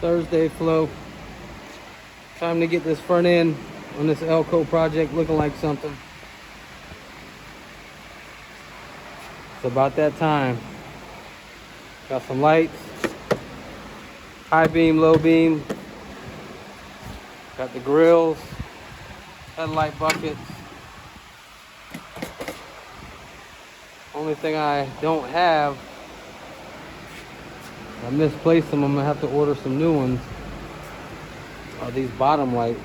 Thursday flow. Time to get this front end on this Elko project looking like something. It's about that time. Got some lights, high beam, low beam. Got the grills, headlight buckets. Only thing I don't have, I misplaced them. I'm gonna have to order some new ones. Are these bottom lights?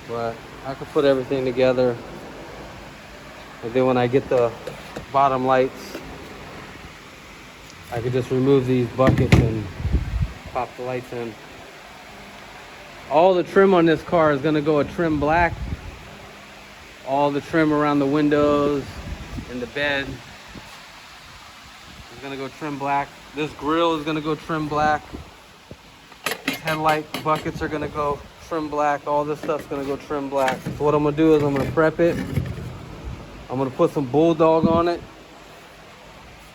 But I could put everything together, and then when I get the bottom lights, I could just remove these buckets and pop the lights in. All the trim on this car is gonna go a trim black. All the trim around the windows and the bed is gonna go trim black. This grill is gonna go trim black. These headlight buckets are gonna go trim black. All this stuff's gonna go trim black. So what I'm gonna do is I'm gonna prep it. I'm gonna put some bulldog on it,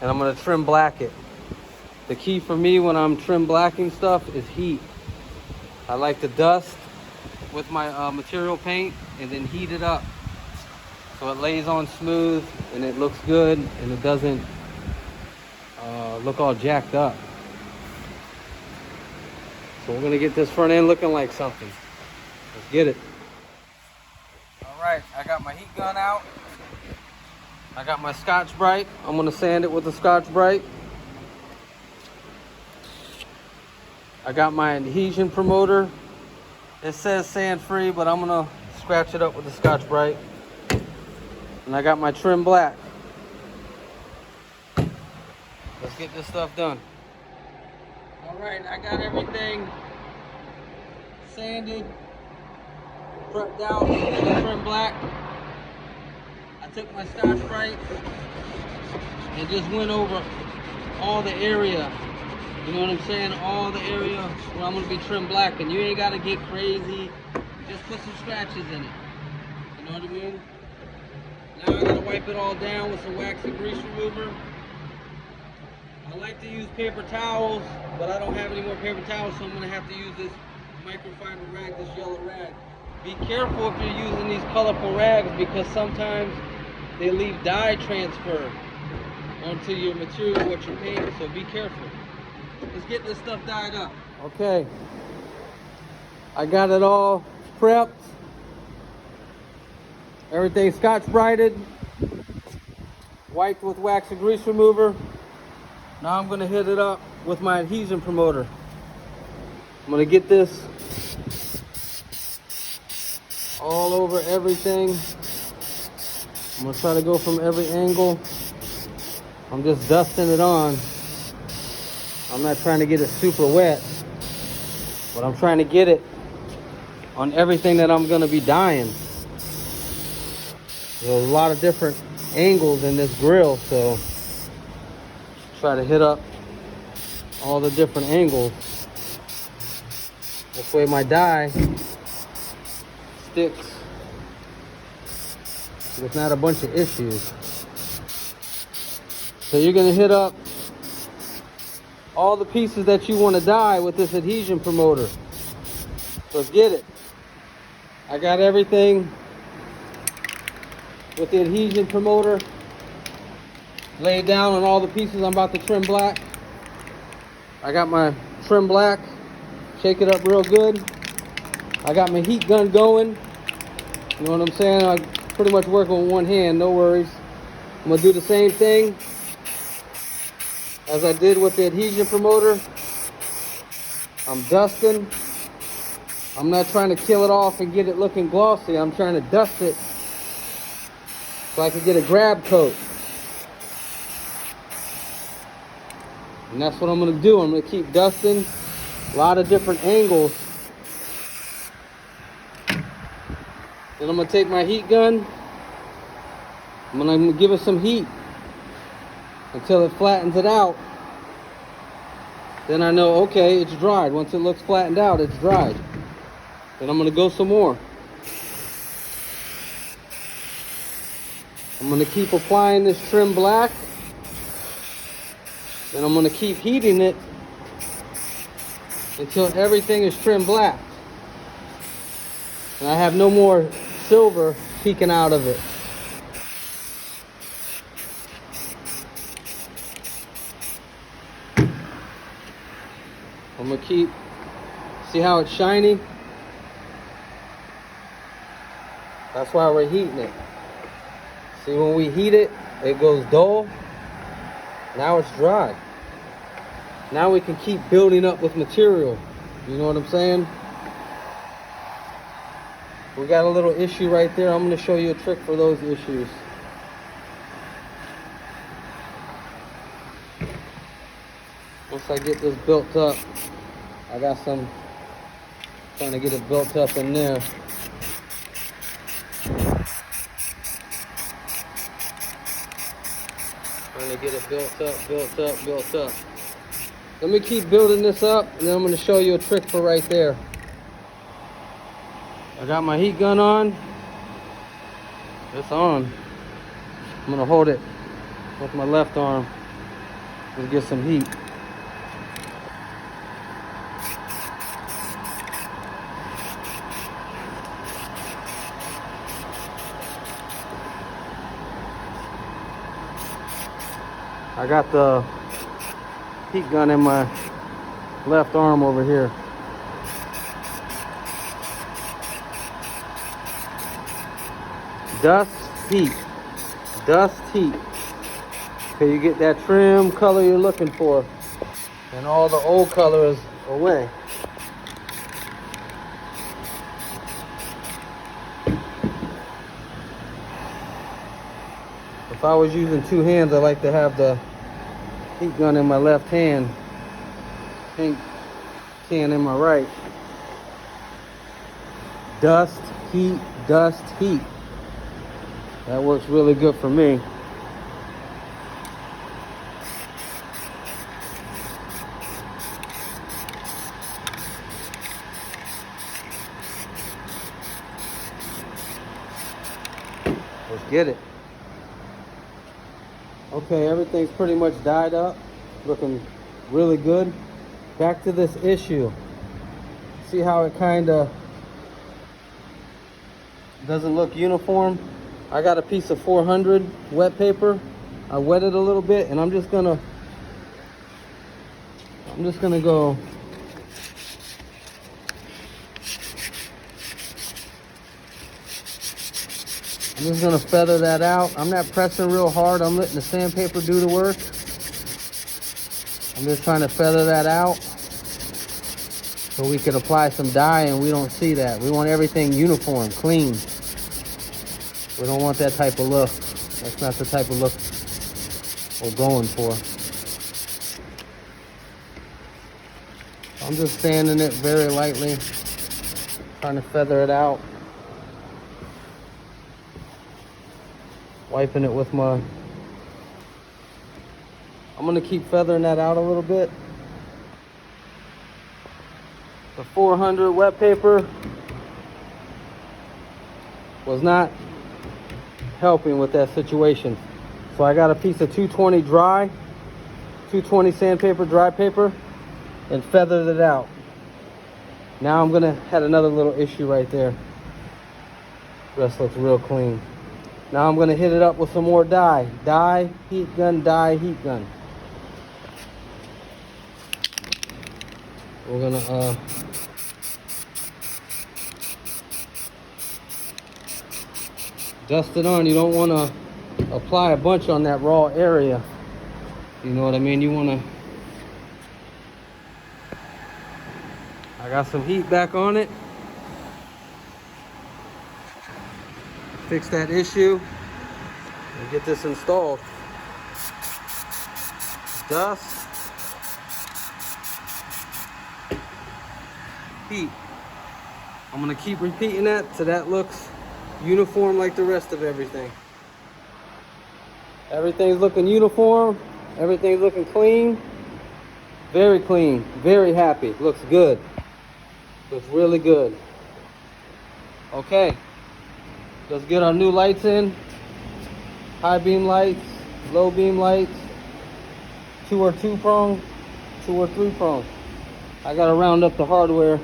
and I'm gonna trim black it. The key for me when I'm trim blacking stuff is heat. I like to dust with my material paint and then heat it up so it lays on smooth and it looks good and it doesn't look all jacked up. So we're gonna get this front end looking like something. Let's get it. All right, I got my heat gun out. I got my Scotch-Brite. I'm gonna sand it with the Scotch-Brite. I got my adhesion promoter. It says sand free, but I'm gonna scratch it up with the Scotch-Brite. And I got my trim black. Let's get this stuff done. All right, I got everything sanded, prepped out with the trim black. I took my Scotch-Brite and just went over all the area. You know what I'm saying? All the area where I'm gonna be trim black, and you ain't gotta get crazy. Just put some scratches in it. You know what I mean? Now I gotta wipe it all down with some wax and grease remover. I like to use paper towels, but I don't have any more paper towels, so I'm gonna have to use this microfiber rag, this yellow rag. Be careful if you're using these colorful rags, because sometimes they leave dye transfer onto your material, what you're painting, so be careful. Let's get this stuff dyed up. Okay, I got it all prepped. Everything Scotch-Brited, wiped with wax and grease remover. Now I'm gonna hit it up with my adhesion promoter. I'm gonna get this all over everything. I'm gonna try to go from every angle. I'm just dusting it on. I'm not trying to get it super wet, but I'm trying to get it on everything that I'm gonna be dyeing. There's a lot of different angles in this grill, so try to hit up all the different angles. This way my dye sticks with not a bunch of issues. So you're gonna hit up all the pieces that you want to dye with this adhesion promoter. Let's get it. I got everything with the adhesion promoter laid down on all the pieces I'm about to trim black. I got my trim black, shake it up real good. I got my heat gun going. You know what I'm saying? I pretty much working with one hand, no worries. I'm gonna do the same thing as I did with the adhesion promoter. I'm dusting. I'm not trying to kill it off and get it looking glossy. I'm trying to dust it so I can get a grab coat. And that's what I'm gonna do. I'm gonna keep dusting a lot of different angles. Then I'm gonna take my heat gun. I'm gonna give it some heat until it flattens it out. Then I know, okay, it's dried. Once it looks flattened out, it's dried. Then I'm gonna go some more. I'm gonna keep applying this trim black. Then I'm gonna keep heating it until everything is trimmed black. And I have no more silver peeking out of it. I'm gonna see how it's shiny? That's why we're heating it. See, when we heat it, it goes dull. Now it's dry. Now we can keep building up with material. You know what I'm saying? We got a little issue right there. I'm gonna show you a trick for those issues. Once I get this built up, I got some, trying to get it built up in there. Trying to get it built up, built up, built up. Let me keep building this up, and then I'm going to show you a trick for right there. I got my heat gun on. It's on. I'm going to hold it with my left arm and get some heat. I got the heat gun in my left arm over here. Dust, heat. Dust, heat. Till you get that trim color you're looking for. And all the old color is away. If I was using two hands, I like to have the heat gun in my left hand, paint can in my right. Dust, heat, dust, heat. That works really good for me. Let's get it. Okay, everything's pretty much dyed up, looking really good. Back to this issue. See how it kind of doesn't look uniform? I got a piece of 400 wet paper. I wet it a little bit, and I'm just gonna go feather that out. I'm not pressing real hard. I'm letting the sandpaper do the work. I'm just trying to feather that out so we can apply some dye and we don't see that. We want everything uniform, clean. We don't want that type of look. That's not the type of look we're going for. I'm just sanding it very lightly, trying to feather it out. Wiping it with my... I'm gonna keep feathering that out a little bit. The 400 wet paper was not helping with that situation. So I got a piece of 220 dry, 220 sandpaper, dry paper, and feathered it out. Now I'm gonna have another little issue right there. The rest looks real clean. Now I'm gonna hit it up with some more dye. Dye, heat gun, dye, heat gun. We're gonna dust it on. You don't wanna apply a bunch on that raw area. You know what I mean? You wanna... I got some heat back on it. Fix that issue and get this installed. Dust, heat. I'm gonna keep repeating that so that looks uniform like the rest of everything. Everything's looking uniform. Everything's looking clean. Very clean. Very happy. Looks good. Looks really good. Okay. Let's get our new lights in. High beam lights, low beam lights, 2 or 2 prong, 2 or 3 prong. I gotta round up the hardware.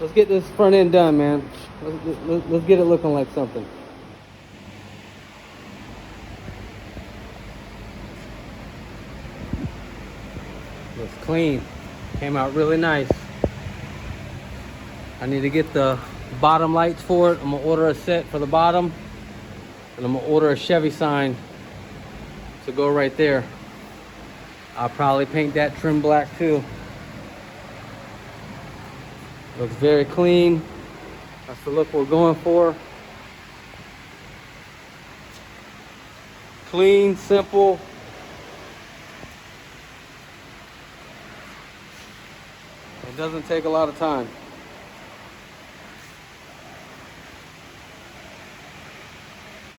Let's get this front end done, man. Let's get it looking like something. Looks clean. Came out really nice. I need to get the bottom lights for it. I'm gonna order a set for the bottom, and I'm gonna order a Chevy sign to go right there. I'll probably paint that trim black too. Looks very clean. That's the look we're going for. Clean, simple. It doesn't take a lot of time.